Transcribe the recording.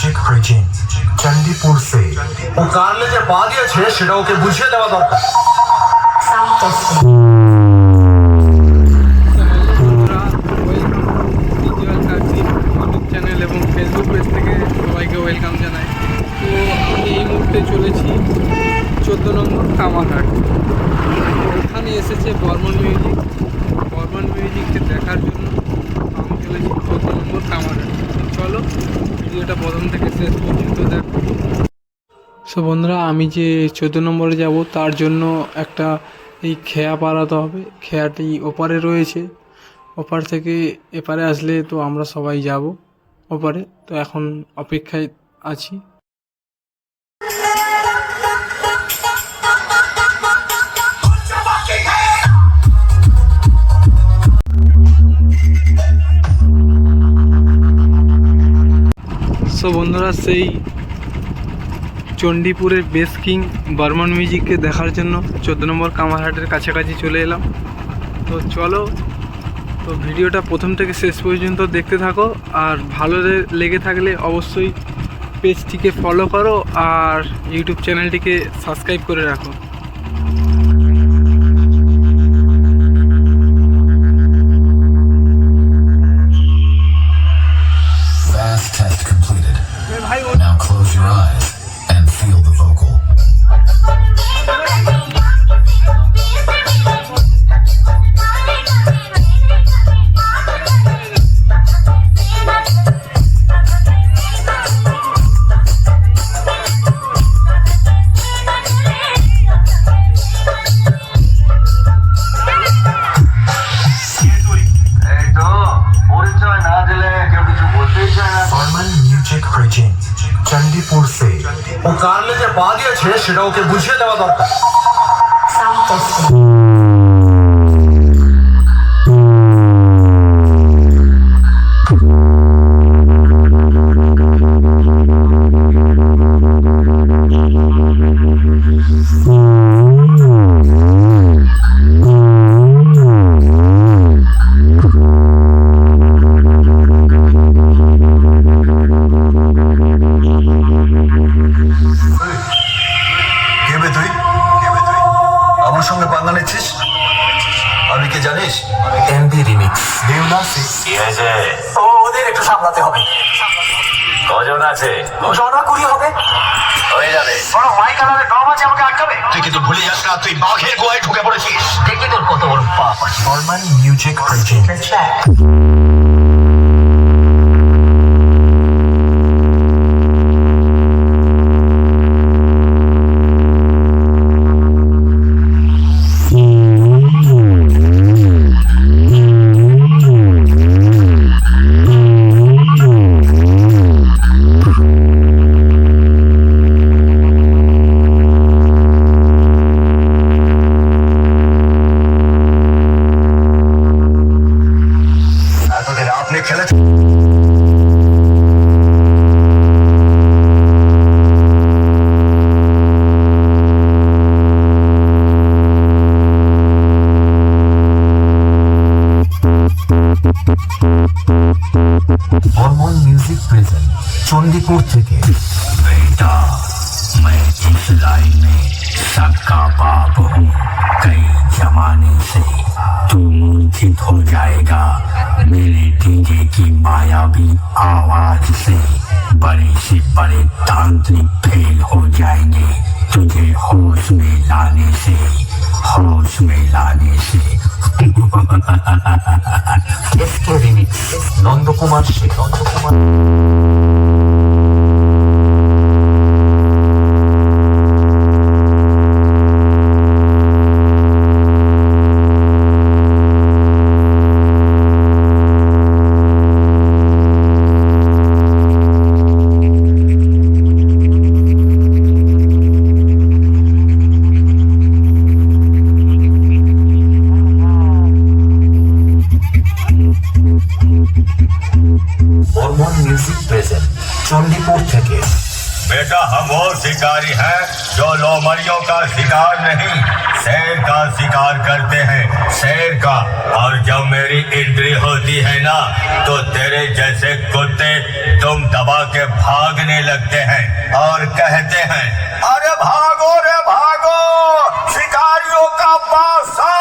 Music present Chandipur से वो car ले যে পা দিয়েছে সেটা ওকে বুঝিয়ে দেওয়া দরকার। চ্যানেল এবং ফেসবুক পেজ থেকে সবাইকে ওয়েলকাম জানাই। তো আমি এই মুহূর্তে চলেছি 14 নম্বর কামারহাট। ওখানে এসেছে বর্মন মিউজিককে দেখার জন্য আমি চলেছি 14 নম্বর কামারহাট। চলো ভিডিওটা প্রথম থেকে শেষ পর্যন্ত দেখো। সো বন্ধুরা, আমি যে 14 নম্বরে যাব তার জন্য একটা এই খেয়া পাড়াতে হবে। খেয়াটি ওপারে রয়েছে, ওপার থেকে এপারে আসলে তো আমরা সবাই যাব ওপারে। তো এখন অপেক্ষায় আছি। সো বন্ধুরা, সেই চণ্ডীপুরের বেস কিং বর্মন মিউজিককে দেখার জন্য 14 নম্বর কামারহাটের কাছাকাছি চলে এলাম। তো চলো, তো ভিডিওটা প্রথম থেকে শেষ পর্যন্ত দেখতে থাকো। আর ভালো লেগে থাকলে অবশ্যই পেজটিকে ফলো করো আর ইউটিউব চ্যানেলটিকে সাবস্ক্রাইব করে রাখো। Fast test completed. Now close your eyes and feel the vocal. Burman music present Chandipur से वो कार ले যে পা দিয়েছে সেটা ওকে বুঝিয়ে দেওয়া দরকার। আমার সঙ্গে পাঙ্গা নিচ্ছিস? আমি কি জানিস? एमबी रिमिक्स देवना से কি হয়েছে? ওদের একটু সামলাতে হবে। কজন আছে? জনা কুড়ি হবে। হয়ে যাবে। বড় মাইক আলাদা ডম আছে, আমাকে আটকাবে। তুই কিন্তু ভুলে যাস না, তুই বাঘের গোয়ায় ঢুকে পড়েছিস। দেখি তোর কত বড় পাপ আছে। बर्मन म्यूजिक प्रेजेंट এতদিন আপনি খেলে बर्मन म्यूजिक प्रेजेंट चंडीपुर থেকে बेटा, मैं इस लाइन में सबका बाप हूँ। कई जमाने से तू मूर्छित हो जाएगा मेरे डीजे की मायावी आवाज से। बड़े से बड़े तांत्रिक फेल हो जाएंगे तुझे होश में लाने से। SK remix Nand Kumar Sheikh Barman music present Chandipur থেকে बेटा हम वो शिकारी हैं जो लोमड़ियों का शिकार नहीं, शेर का शिकार करते हैं, शेर का। और जब मेरी एंट्री होती है ना, तो तेरे जैसे कुत्ते तुम दबा के भागने लगते हैं और कहते हैं, अरे भागो रे भागो, शिकारियों का पासा